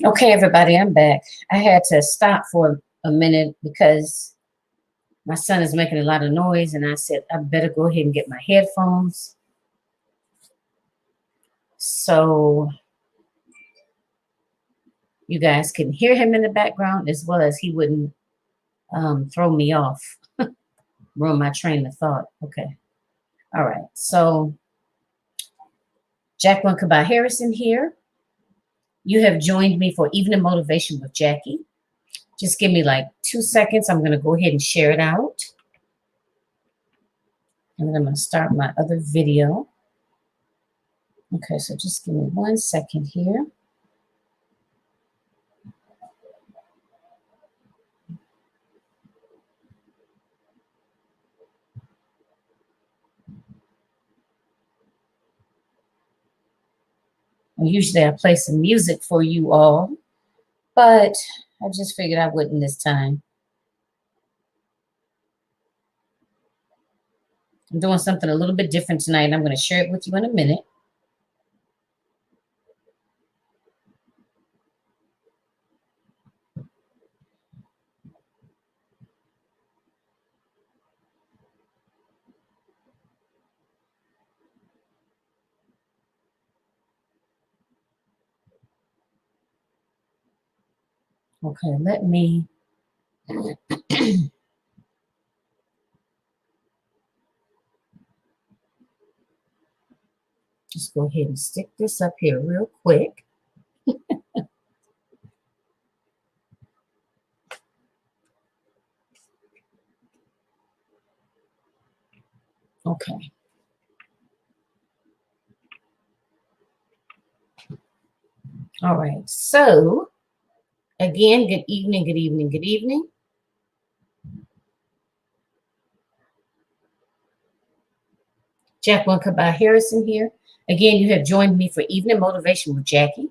Okay, everybody, I'm back. I had to stop for a minute because my son is making a lot of noise, and I said I better go ahead and get my headphones so you guys can hear him in the background as well as he wouldn't throw me off, ruin my train of thought. Okay. All right. So Jacqueline Kabah Harrison here. You have joined me for Evening Motivation with Jackie. Just give me like 2 seconds. I'm going to go ahead and share it out. And then I'm going to start my other video. Okay, so just give me 1 second here. And usually I play some music for you all, but I just figured I wouldn't this time. I'm doing something a little bit different tonight, and I'm going to share it with you in a minute. Okay, let me just go ahead and stick this up here real quick. Okay. All right. So, again, good evening, good evening, good evening. Jacqueline Kabah Harrison here. Again, you have joined me for Evening Motivation with Jackie,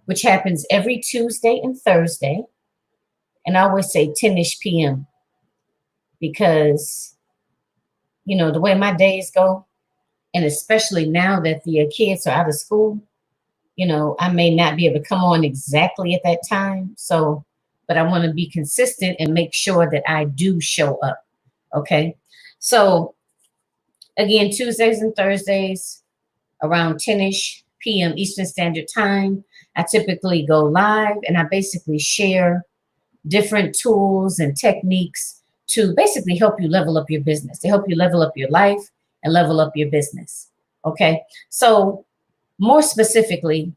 which happens every Tuesday and Thursday. And I always say 10-ish p.m. because, you know, the way my days go, and especially now that the kids are out of school, you know, I may not be able to come on exactly at that time. So, but I want to be consistent and make sure that I do show up. Okay. So again, Tuesdays and Thursdays around 10-ish p.m. Eastern Standard Time, I typically go live and I basically share different tools and techniques to basically help you level up your business, to help you level up your life and level up your business. Okay. So more specifically,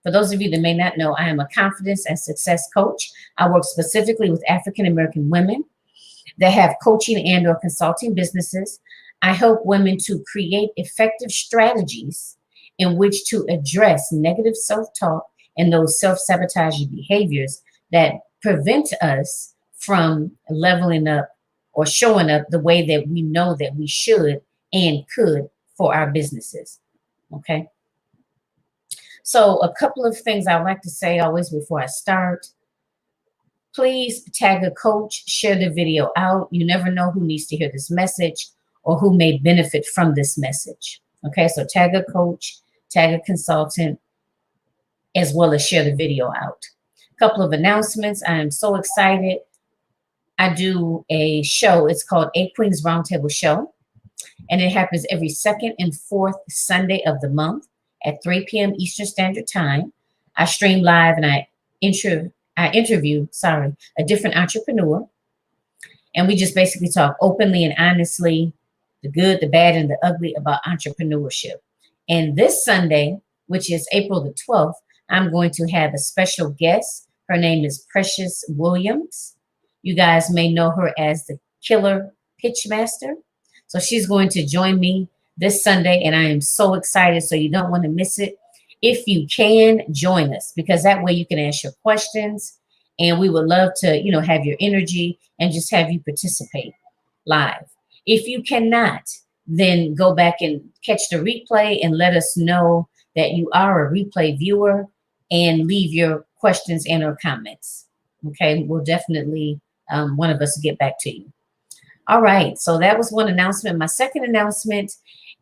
for those of you that may not know, I am a confidence and success coach. I work specifically with African-American women that have coaching and or consulting businesses. I help women to create effective strategies in which to address negative self-talk and those self-sabotaging behaviors that prevent us from leveling up or showing up the way that we know that we should and could for our businesses. Okay. So a couple of things I like to say always before I start. Please tag a coach, share the video out. You never know who needs to hear this message or who may benefit from this message. Okay, so tag a coach, tag a consultant, as well as share the video out. A couple of announcements. I am so excited. I do a show. It's called A Queen's Roundtable Show, and it happens every second and fourth Sunday of the month at 3 p.m. Eastern Standard Time. I stream live and I interview a different entrepreneur. And we just basically talk openly and honestly, the good, the bad, and the ugly about entrepreneurship. And this Sunday, which is April the 12th, I'm going to have a special guest. Her name is Precious Williams. You guys may know her as the Killer Pitchmaster. So she's going to join me this Sunday, and I am so excited, so you don't want to miss it. If you can, join us, because that way you can ask your questions, and we would love to, you know, have your energy and just have you participate live. If you cannot, then go back and catch the replay and let us know that you are a replay viewer and leave your questions and or comments. Okay, we'll definitely, one of us will get back to you. All right, so that was one announcement. My second announcement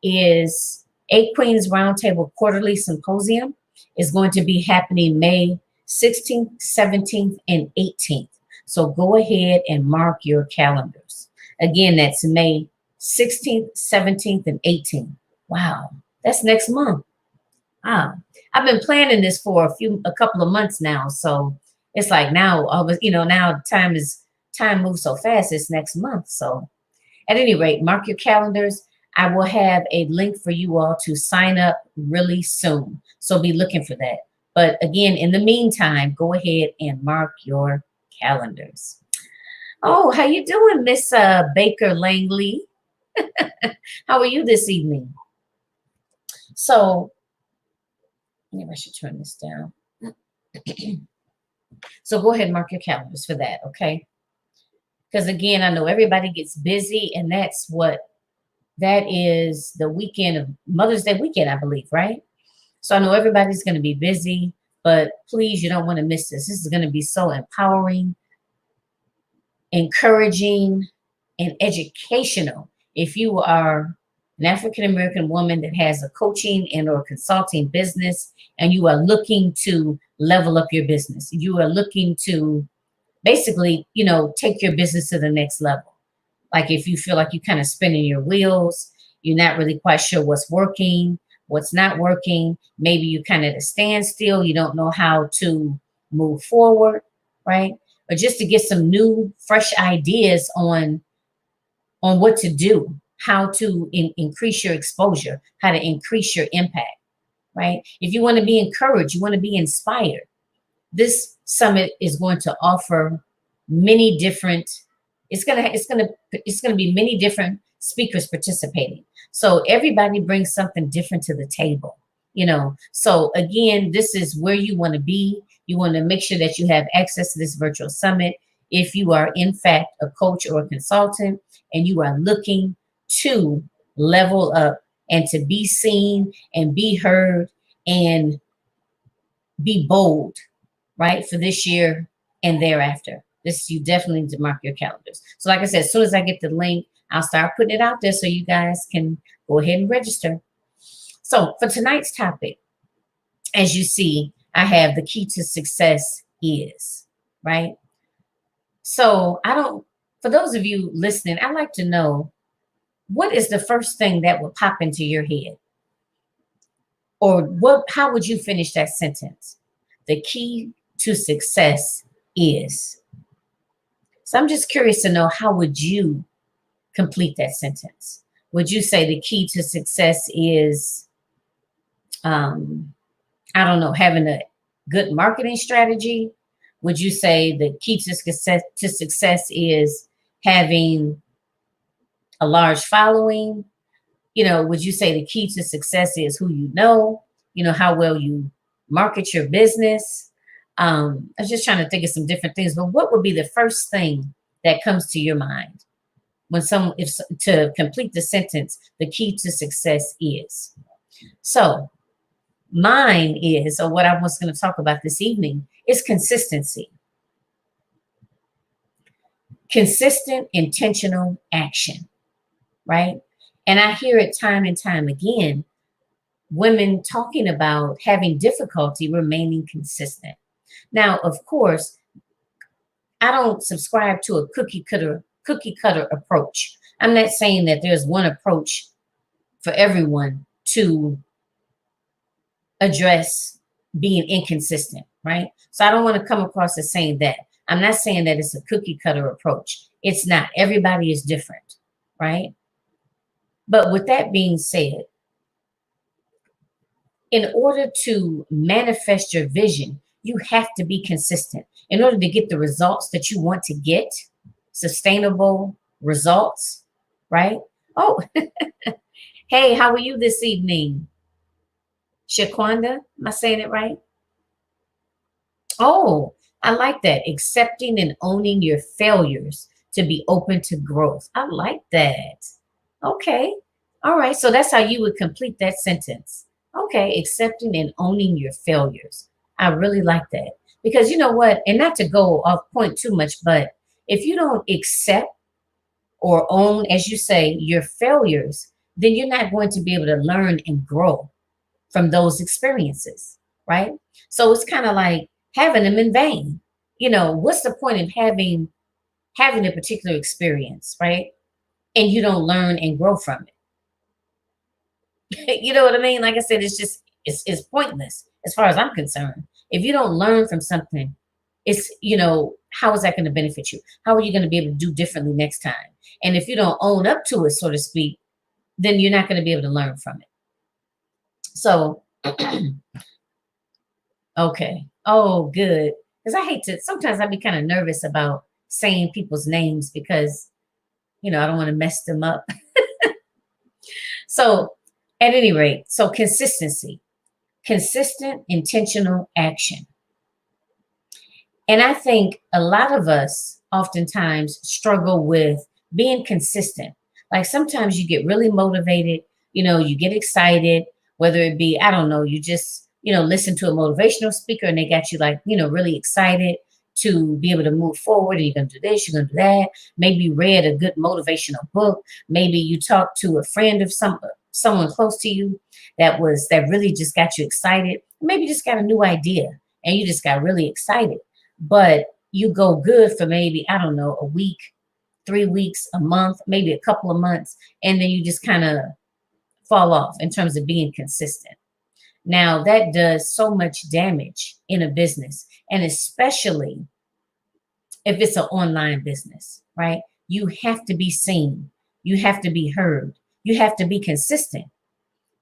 is A Queen's Roundtable Quarterly Symposium is going to be happening May 16th, 17th, and 18th. So go ahead and mark your calendars. Again, that's May 16th, 17th, and 18th. Wow, that's next month. Ah, I've been planning this for a couple of months now. So it's like now, now time moves so fast. It's next month. So at any rate, mark your calendars. I will have a link for you all to sign up really soon. So be looking for that. But again, in the meantime, go ahead and mark your calendars. Oh, how you doing, Miss Baker Langley? How are you this evening? So maybe I should turn this down. So go ahead and mark your calendars for that, okay? Because again, I know everybody gets busy, and that is the weekend of Mother's Day weekend, I believe, right? So I know everybody's going to be busy, but please, you don't want to miss this. This is going to be so empowering, encouraging, and educational. If you are an African American woman that has a coaching and or consulting business, and you are looking to level up your business, you are looking to basically, take your business to the next level. Like if you feel like you're kind of spinning your wheels, you're not really quite sure what's working, what's not working. Maybe you kind of at a standstill. You don't know how to move forward, right? Or just to get some new, fresh ideas on what to do, how to increase your exposure, how to increase your impact, right? If you want to be encouraged, you want to be inspired, this summit is going to offer many different, it's going to be many different speakers participating. So everybody brings something different to the table, So again, this is where you want to be. You want to make sure that you have access to this virtual summit. If you are in fact a coach or a consultant and you are looking to level up and to be seen and be heard and be bold, right, for this year and thereafter. This, you definitely need to mark your calendars. So like I said, as soon as I get the link, I'll start putting it out there so you guys can go ahead and register. So for tonight's topic, as you see, I have the key to success is, right? So for those of you listening, I'd like to know, what is the first thing that will pop into your head? Or how would you finish that sentence? The key to success is. So I'm just curious to know, how would you complete that sentence? Would you say the key to success is, I don't know, having a good marketing strategy? Would you say the key to success is having a large following? Would you say the key to success is who you know? How well you market your business? I was just trying to think of some different things, but what would be the first thing that comes to your mind when to complete the sentence, the key to success is? So mine is, or what I was going to talk about this evening, is consistency. Consistent, intentional action, right? And I hear it time and time again, women talking about having difficulty remaining consistent. Now, of course, I don't subscribe to a cookie cutter approach. I'm not saying that there's one approach for everyone to address being inconsistent, right? So I don't want to come across as saying that. I'm not saying that it's a cookie cutter approach. It's not. Everybody is different, right? But with that being said, in order to manifest your vision, you have to be consistent. In order to get the results that you want to get, sustainable results, right? Oh, hey, how are you this evening? Shaquanda, am I saying it right? Oh, I like that. Accepting and owning your failures to be open to growth. I like that. Okay. All right. So that's how you would complete that sentence. Okay. Accepting and owning your failures. I really like that. Because you know what? And not to go off point too much, but if you don't accept or own, as you say, your failures, then you're not going to be able to learn and grow from those experiences, right? So it's kind of like having them in vain. What's the point of having a particular experience, right? And you don't learn and grow from it. You know what I mean? Like I said, it's pointless as far as I'm concerned. If you don't learn from something, how is that going to benefit you? How are you going to be able to do differently next time? And if you don't own up to it, so to speak, then you're not going to be able to learn from it. So, okay. Oh, good. Because sometimes I'd be kind of nervous about saying people's names because, I don't want to mess them up. So, at any rate, so consistency, consistent, intentional action. And I think a lot of us oftentimes struggle with being consistent. Like sometimes you get really motivated, you get excited, whether it be, I don't know, you just, listen to a motivational speaker and they got you like, really excited to be able to move forward. And you're going to do this, you're going to do that. Maybe you read a good motivational book. Maybe you talked to a friend of someone close to you that really just got you excited. Maybe you just got a new idea and you just got really excited. But you go good for maybe, I don't know, a week, 3 weeks, a month, maybe a couple of months, and then you just kind of fall off in terms of being consistent. Now, that does so much damage in a business, and especially if it's an online business, right? You have to be seen. You have to be heard. You have to be consistent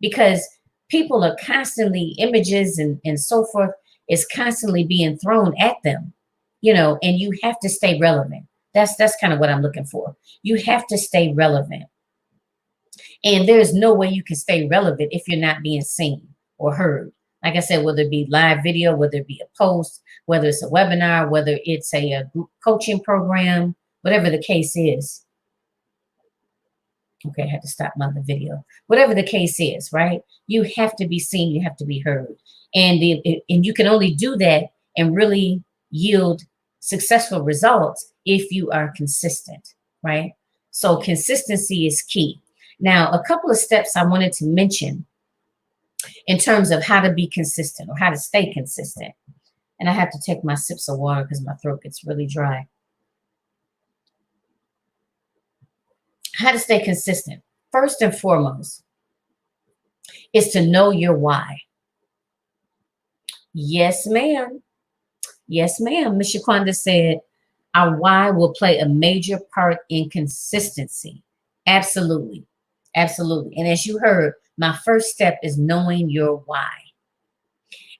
because people are constantly, images and so forth is constantly being thrown at them, and you have to stay relevant. That's kind of what I'm looking for. You have to stay relevant. And there's no way you can stay relevant if you're not being seen or heard. Like I said, whether it be live video, whether it be a post, whether it's a webinar, whether it's a group coaching program, whatever the case is. Okay, I had to stop my other video. Whatever the case is, right? You have to be seen, you have to be heard. And you can only do that and really yield successful results if you are consistent, right? So consistency is key. Now, a couple of steps I wanted to mention in terms of how to be consistent or how to stay consistent. And I have to take my sips of water because my throat gets really dry. How to stay consistent. First and foremost is to know your why. Yes, ma'am. Yes, ma'am. Ms. Shaquanda said, our why will play a major part in consistency. Absolutely. Absolutely. And as you heard, my first step is knowing your why.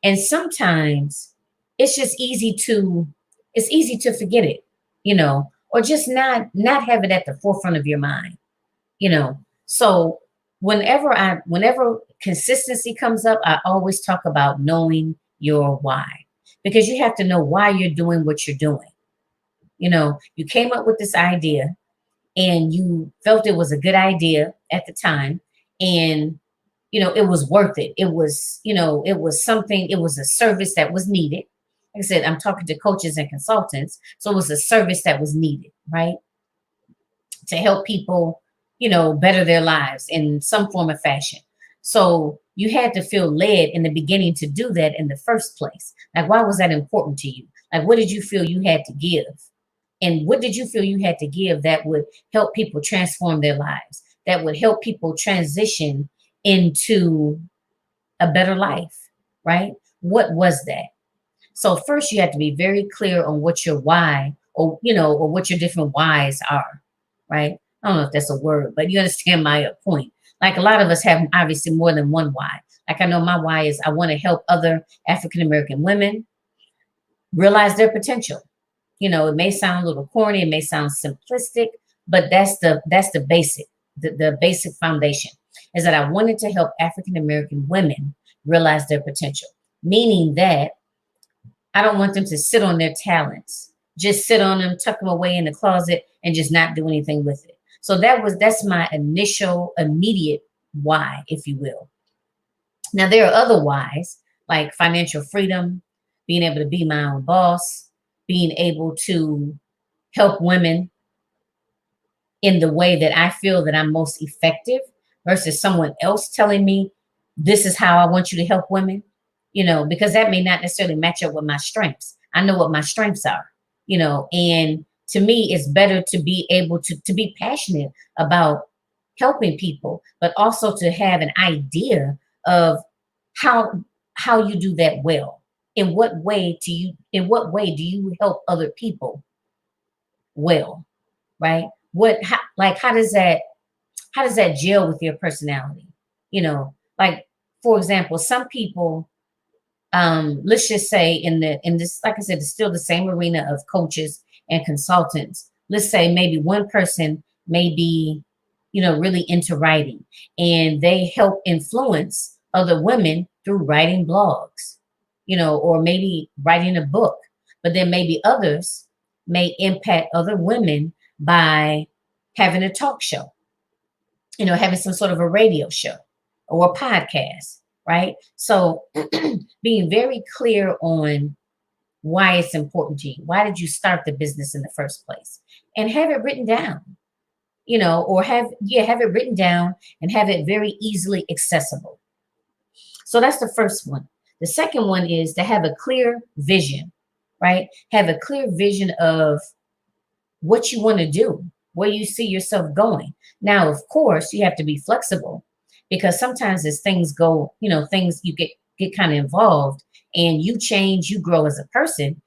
And sometimes it's just easy to forget it, or just not have it at the forefront of your mind, So whenever consistency comes up, I always talk about knowing your why, because you have to know why you're doing what you're doing. You came up with this idea and you felt it was a good idea at the time, and it was worth it. It was, it was something, it was a service that was needed. Like I said, I'm talking to coaches and consultants. So it was a service that was needed, right? To help people, better their lives in some form or fashion. So you had to feel led in the beginning to do that in the first place. Like, why was that important to you? Like, what did you feel you had to give? And what did you feel you had to give that would help people transform their lives, that would help people transition into a better life, right? What was that? So first you have to be very clear on what your why, or what your different whys are, right? I don't know if that's a word, but you understand my point. Like a lot of us have obviously more than one why. Like I know my why is I want to help other African-American women realize their potential. It may sound a little corny, it may sound simplistic, but that's the basic, the basic foundation is that I wanted to help African-American women realize their potential, meaning that I don't want them to sit on their talents, just sit on them, tuck them away in the closet and just not do anything with it. So that's my initial immediate why, if you will. Now there are other whys like financial freedom, being able to be my own boss, being able to help women in the way that I feel that I'm most effective versus someone else telling me this is how I want you to help women. because that may not necessarily match up with my strengths. I know what my strengths are, and to me, it's better to be able to be passionate about helping people, but also to have an idea of how how you do that well. In what way do you help other people well, right? How does that gel with your personality? Like, for example, some people, let's just say in this, like I said, it's still the same arena of coaches and consultants. Let's say maybe one person may be, really into writing, and they help influence other women through writing blogs, or maybe writing a book. But then maybe others may impact other women by having a talk show, having some sort of a radio show or a podcast, right? So being very clear on why it's important to you. Why did you start the business in the first place? And have it written down, or have it written down and have it very easily accessible. So that's the first one. The second one is to have a clear vision, right? Have a clear vision of what you want to do, where you see yourself going. Now, of course, you have to be flexible, because sometimes as things go, things you get kind of involved, and you change, you grow as a person,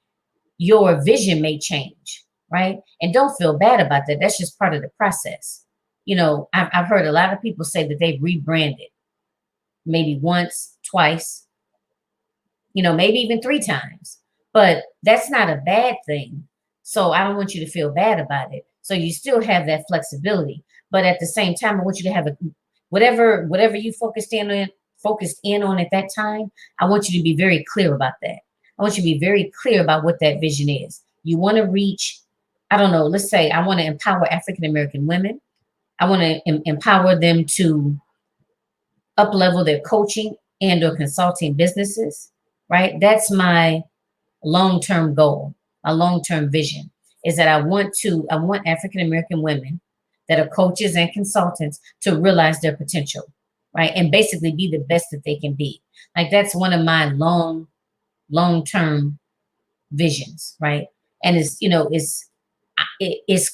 your vision may change, right? And don't feel bad about that. That's just part of the process. I've heard a lot of people say that they've rebranded maybe once, twice, maybe even 3 times, but that's not a bad thing. So I don't want you to feel bad about it. So you still have that flexibility, but at the same time, I want you to have whatever you focused in on at that time. I want you to be very clear about that. I want you to be very clear about what that vision is. You want to reach, I don't know, let's say I want to empower African American women. I want to empower them to up-level their coaching and or consulting businesses, right? That's my long-term goal, my long-term vision, is that I want African American women that are coaches and consultants to realize their potential, right? And basically be the best that they can be. Like, that's one of my long-term visions, right? And it's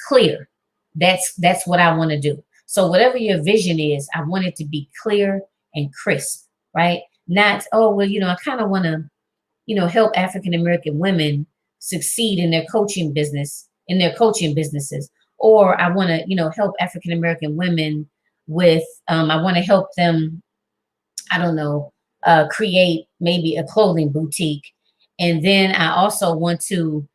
clear. That's what I want to do. So whatever your vision is, I want it to be clear and crisp, right? Not, oh, well, I kind of want to, help African American women succeed in their coaching businesses, or I want to, help African American women with, I want to help them, I don't know, create maybe a clothing boutique. And then I also want to,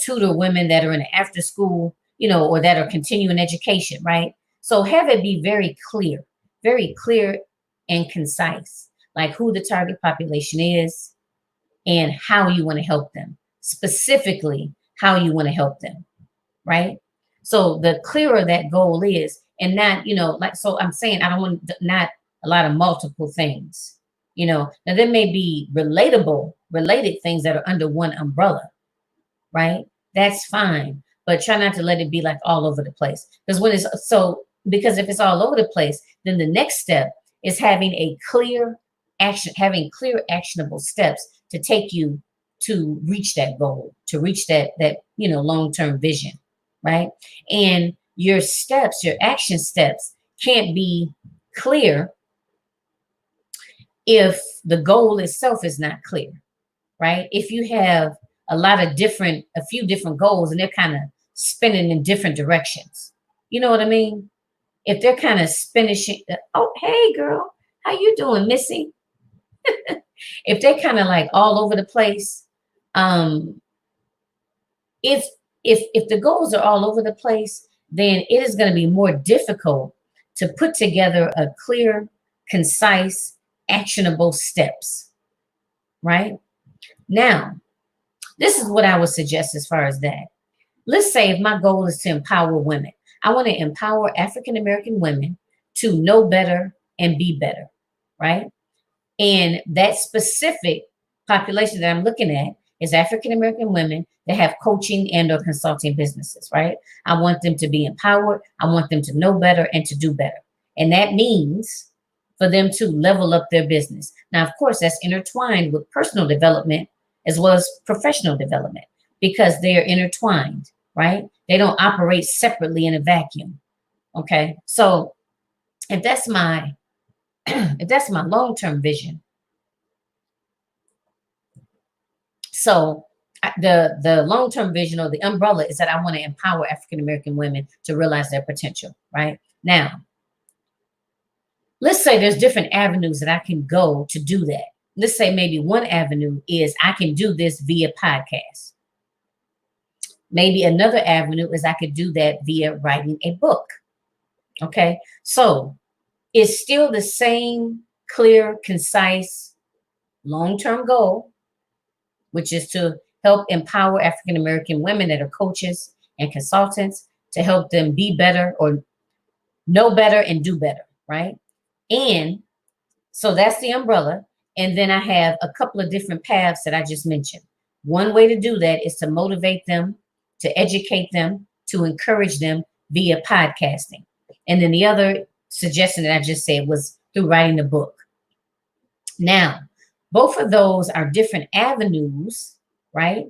tutor women that are in after school, or that are continuing education, right? So have it be very clear and concise, like who the target population is and how you want to help them, specifically how you want to help them, right? So the clearer that goal is, and not, so I'm saying I don't want not a lot of multiple things, Now there may be related things that are under one umbrella, right? That's fine, but try not to let it be like all over the place. Because if it's all over the place, then the next step is having clear actionable steps to take you to reach that goal, to reach that long-term vision, right? And your action steps can't be clear if the goal itself is not clear, right? If you have a few different goals and they're kind of spinning in different directions, you know what I mean? If they're kind of spinning, oh, hey girl, how you doing, Missy? If they're kind of like all over the place, if the goals are all over the place, then it is going to be more difficult to put together a clear, concise, actionable steps, right? Now, this is what I would suggest as far as that. Let's say if my goal is to empower women, I want to empower African American women to know better and be better, right? And that specific population that I'm looking at is African American women that have coaching and or consulting businesses, right? I want them to be empowered. I want them to know better and to do better. And that means for them to level up their business. Now, of course, that's intertwined with personal development as well as professional development because they're intertwined, right? They don't operate separately in a vacuum. Okay. So if that's my if that's my long-term vision, so the long-term vision or the umbrella is that I want to empower African American women to realize their potential, right? Now, let's say there's different avenues that I can go to do that. Let's say maybe one avenue is I can do this via podcast. Maybe another avenue is I could do that via writing a book. Okay. So it's still the same clear, concise, long-term goal, which is to help empower African American women that are coaches and consultants to help them be better or know better and do better, right? And so that's the umbrella. And then I have a couple of different paths that I just mentioned. One way to do that is to motivate them, to educate them, to encourage them via podcasting. And then the other suggestion that I just said was through writing a book. Now, both of those are different avenues, right,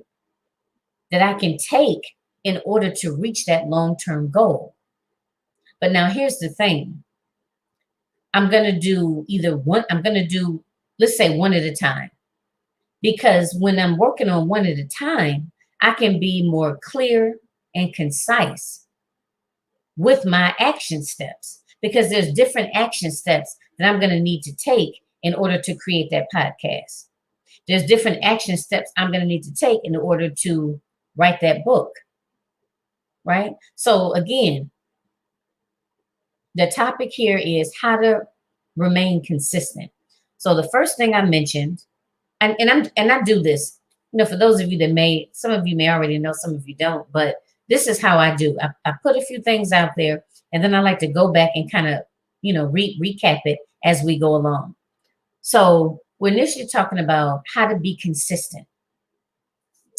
that I can take in order to reach that long-term goal. But now here's the thing. I'm going to do either one. I'm going to do, let's say, one at a time. Because when I'm working on one at a time, I can be more clear and concise with my action steps. Because there's different action steps that I'm going to need to take in order to create that podcast. There's different action steps I'm going to need to take in order to write that book, right? So again, the topic here is how to remain consistent. So the first thing I mentioned, and I do this, for those of you that some of you may already know, some of you don't, but this is how I do. I put a few things out there, and then I like to go back and kind of, recap it as we go along. So we're initially talking about how to be consistent.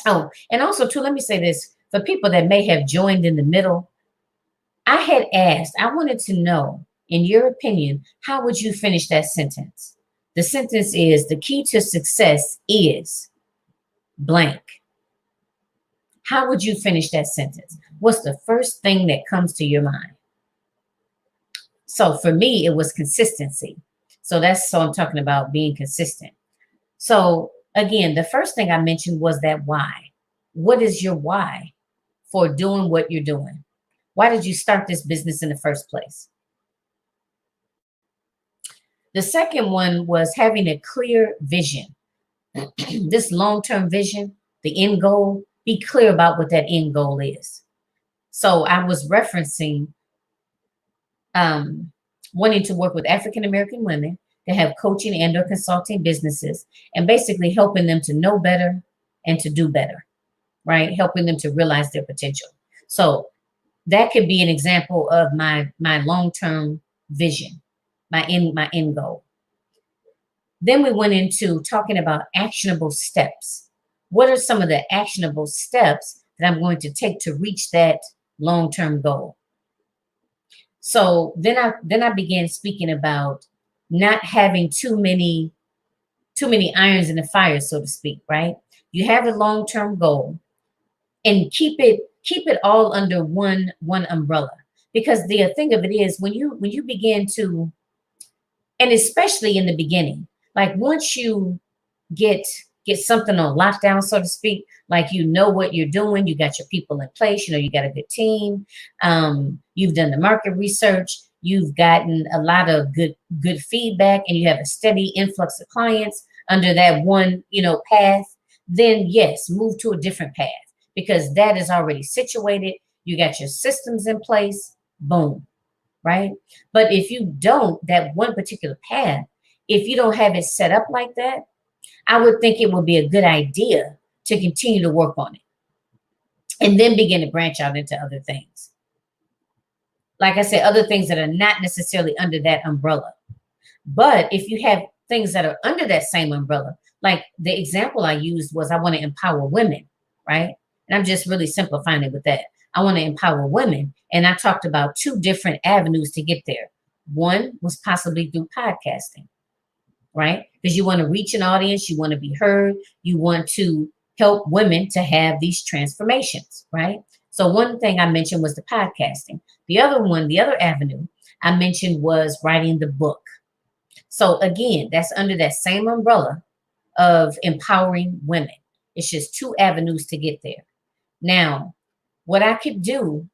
Oh, and also too, let me say this, for people that may have joined in the middle, I had asked, I wanted to know, in your opinion, how would you finish that sentence? The sentence is, the key to success is blank. How would you finish that sentence? What's the first thing that comes to your mind? So for me, it was consistency. So I'm talking about being consistent. So again, the first thing I mentioned was that why. What is your why for doing what you're doing? Why did you start this business in the first place? The second one was having a clear vision. This long-term vision, the end goal, be clear about what that end goal is. So I was referencing wanting to work with African American women that have coaching and or consulting businesses and basically helping them to know better and to do better, right? Helping them to realize their potential. So that could be an example of my long-term vision, my end goal. Then we went into talking about actionable steps. What are some of the actionable steps that I'm going to take to reach that long-term goal? So then I began speaking about not having too many irons in the fire, so to speak, right? You have a long-term goal and keep it all under one umbrella. Because the thing of it is, when you begin to, and especially in the beginning, like once you get something on lockdown, so to speak, like you know what you're doing, you got your people in place, you got a good team, you've done the market research, you've gotten a lot of good feedback, and you have a steady influx of clients under that one, path, then yes, move to a different path because that is already situated. You got your systems in place, boom, right? But if you don't, that one particular path, if you don't have it set up like that, I would think it would be a good idea to continue to work on it and then begin to branch out into other things. Like I said, other things that are not necessarily under that umbrella. But if you have things that are under that same umbrella, like the example I used was I want to empower women, right? And I'm just really simplifying it with that. I want to empower women. And I talked about two different avenues to get there. One was possibly through podcasting, right? Because you want to reach an audience, you want to be heard, you want to help women to have these transformations, right? So one thing I mentioned was the podcasting. The other one, the other avenue I mentioned was writing the book. So again, that's under that same umbrella of empowering women. It's just two avenues to get there. Now, what I could do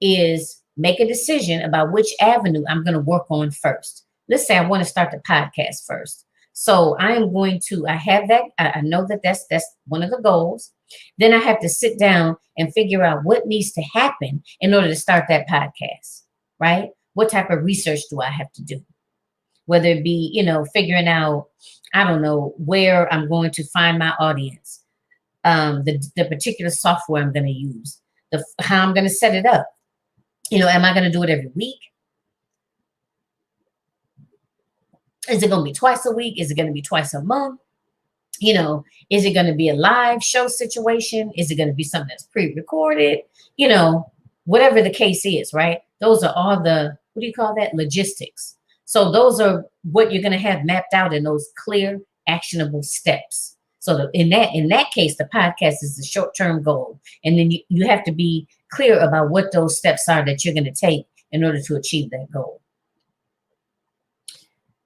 is make a decision about which avenue I'm going to work on first. Let's say I want to start the podcast first. So I am going to, I have that, I know that that's one of the goals. Then I have to sit down and figure out what needs to happen in order to start that podcast, right? What type of research do I have to do? Whether it be, figuring out, I don't know, where I'm going to find my audience, the particular software I'm going to use, how I'm going to set it up. Am I going to do it every week? Is it going to be twice a week? Is it going to be twice a month? Is it going to be a live show situation? Is it going to be something that's pre-recorded? Whatever the case is, right? Those are all the, what do you call that? Logistics. So those are what you're going to have mapped out in those clear, actionable steps. So in that case, the podcast is the short-term goal. And then you have to be clear about what those steps are that you're going to take in order to achieve that goal.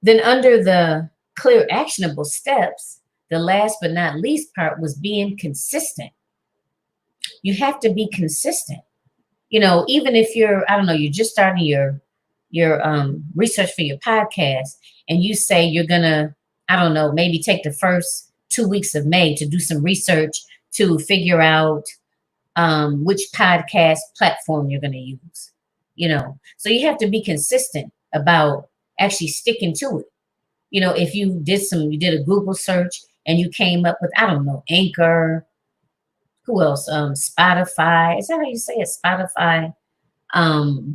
Then under the clear, actionable steps, the last but not least part was being consistent. You have to be consistent. Even if you're just starting your research for your podcast, and you say you're gonna, maybe take the first 2 weeks of May to do some research to figure out which podcast platform you're gonna use. So you have to be consistent about actually sticking to it. If you did a Google search and you came up with, Anchor, who else? Spotify. Is that how you say it? Spotify.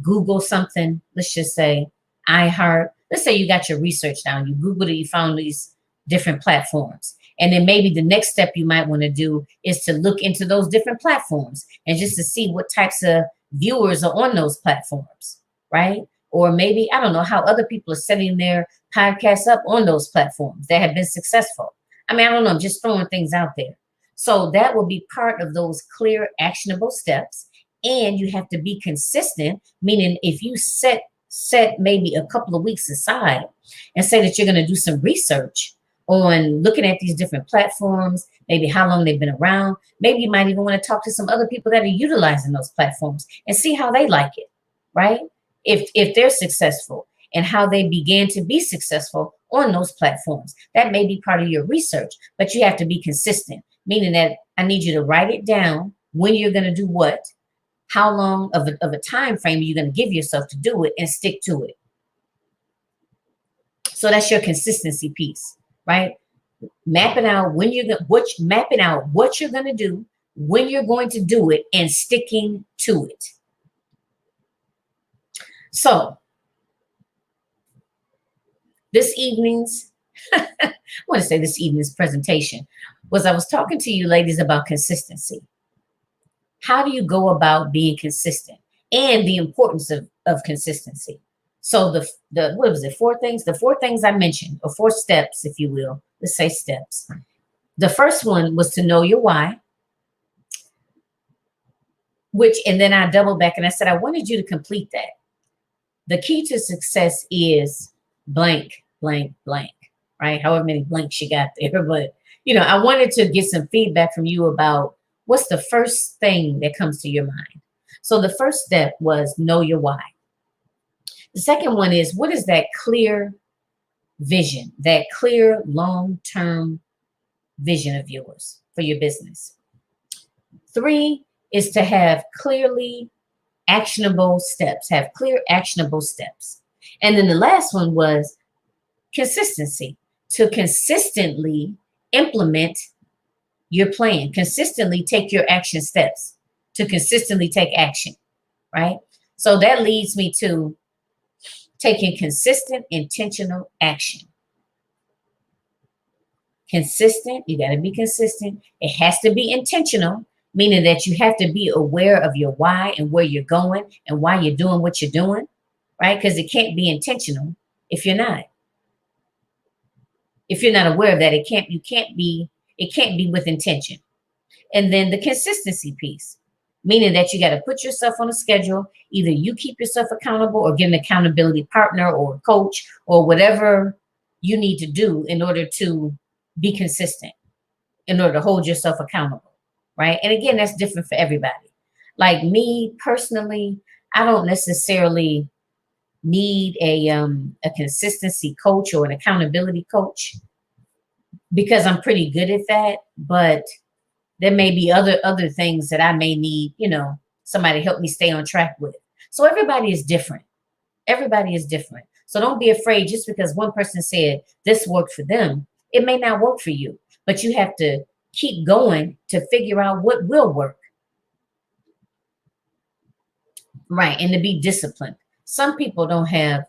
Google something. Let's just say iHeart. Let's say you got your research down. You Googled it. You found these different platforms. And then maybe the next step you might want to do is to look into those different platforms and just to see what types of viewers are on those platforms, right? Or maybe, I don't know, how other people are setting their podcasts up on those platforms that have been successful. I don't know, I'm just throwing things out there. So that will be part of those clear, actionable steps. And you have to be consistent, meaning if you set maybe a couple of weeks aside and say that you're going to do some research on looking at these different platforms, maybe how long they've been around, maybe you might even want to talk to some other people that are utilizing those platforms and see how they like it, right? If they're successful and how they began to be successful on those platforms. That may be part of your research, but you have to be consistent, meaning that I need you to write it down when you're going to do what, how long of a time frame you're going to give yourself to do it, and stick to it. So that's your consistency piece, right? Mapping out what you're going to do, when you're going to do it, and sticking to it. So this evening's presentation was, I was talking to you ladies about consistency. How do you go about being consistent and the importance of consistency? So the what was it, 4 things? The 4 things I mentioned, or 4 steps, if you will. Let's say steps. The first one was to know your why, and then I doubled back and I said, I wanted you to complete that. The key to success is blank, blank, blank, right? However many blanks you got there. But, I wanted to get some feedback from you about what's the first thing that comes to your mind. So the first step was know your why. The second one is, what is that clear vision, that clear long-term vision of yours for your business? 3 is to have clearly actionable steps, have clear actionable steps. And then the last one was consistency, to consistently implement your plan, consistently take your action steps, to consistently take action, right? So that leads me to taking consistent, intentional action. Consistent, you got to be consistent. It has to be intentional, meaning that you have to be aware of your why and where you're going and why you're doing what you're doing. right? Because it can't be intentional if you're not. If you're not aware of that, it can't be with intention. And then the consistency piece, meaning that you got to put yourself on a schedule. Either you keep yourself accountable or get an accountability partner or a coach or whatever you need to do in order to be consistent, in order to hold yourself accountable, right? And again, that's different for everybody. Like me personally, I don't necessarily need a consistency coach or an accountability coach because I'm pretty good at that. But there may be other things that I may need, somebody to help me stay on track with. So everybody is different. Everybody is different. So don't be afraid just because one person said this worked for them, it may not work for you. But you have to keep going to figure out what will work. Right. And to be disciplined. Some people have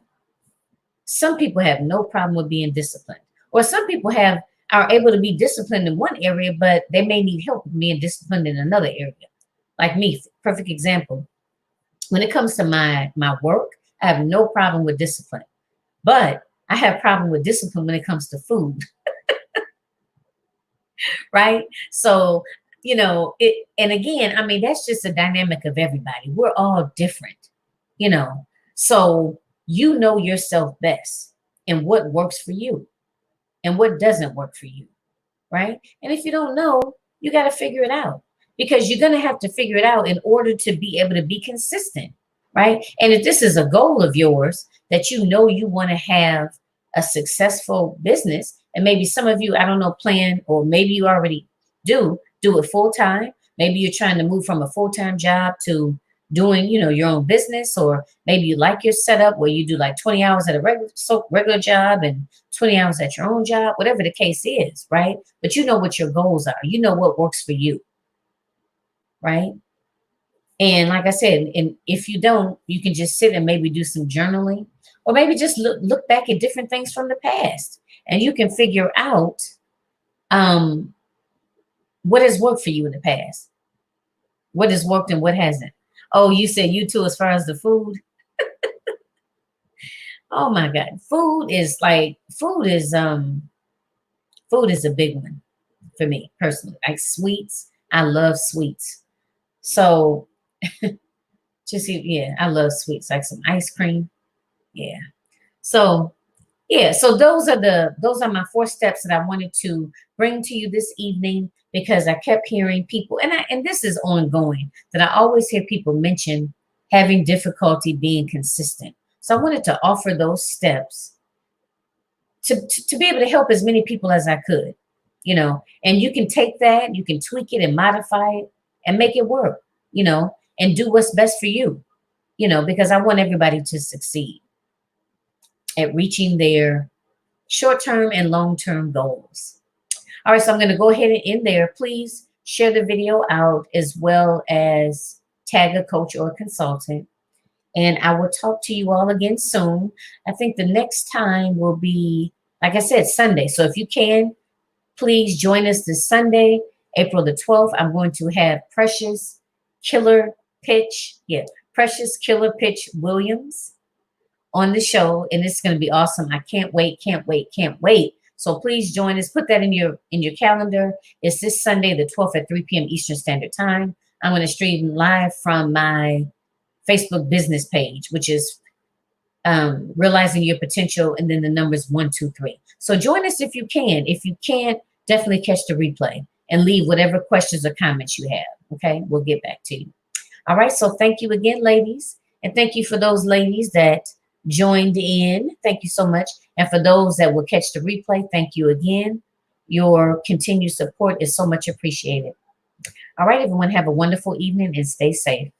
no problem with being disciplined. Or some people are able to be disciplined in one area, but they may need help being disciplined in another area. Like me, perfect example. When it comes to my work, I have no problem with discipline. But I have problem with discipline when it comes to food. Right? So, and again, I mean, that's just a dynamic of everybody. We're all different. So you know yourself best and what works for you and what doesn't work for you, right? And if you don't know, you got to figure it out because you're going to have to figure it out in order to be able to be consistent, right? And if this is a goal of yours that you want to have a successful business, and maybe some of you, I don't know, plan, or maybe you already do it full time. Maybe you're trying to move from a full-time job to doing, your own business, or maybe you like your setup where you do like 20 hours at a regular job and 20 hours at your own job, whatever the case is, right? But you know what your goals are. You know what works for you, right? And like I said, and if you don't, you can just sit and maybe do some journaling, or maybe just look back at different things from the past, and you can figure out what has worked for you in the past, what has worked and what hasn't. Oh, you said you too, as far as the food. Oh my God. Food is a big one for me personally. Like sweets. I love sweets. So I love sweets, like some ice cream. Yeah. So so those are my 4 steps that I wanted to bring to you this evening, because I kept hearing people, and this is ongoing, that I always hear people mention having difficulty being consistent. So I wanted to offer those steps to be able to help as many people as I could, and you can take that, you can tweak it and modify it and make it work, and do what's best for you, because I want everybody to succeed at reaching their short-term and long-term goals. All right, so I'm going to go ahead and end there. Please share the video out, as well as tag a coach or a consultant. And I will talk to you all again soon. I think the next time will be, like I said, Sunday. So if you can, please join us this Sunday, April the 12th. I'm going to have Precious Killer Pitch Williams on the show, and it's going to be awesome. I can't wait. So please join us. Put that in your calendar. It's this Sunday, the 12th at 3 p.m. Eastern Standard Time. I'm going to stream live from my Facebook business page, which is Realizing Your Potential, and then the numbers 123. So join us if you can. If you can't, definitely catch the replay and leave whatever questions or comments you have. Okay, we'll get back to you. All right. So thank you again, ladies, and thank you for those ladies that joined in. Thank you so much. And for those that will catch the replay, thank you again. Your continued support is so much appreciated. All right, everyone, have a wonderful evening and stay safe.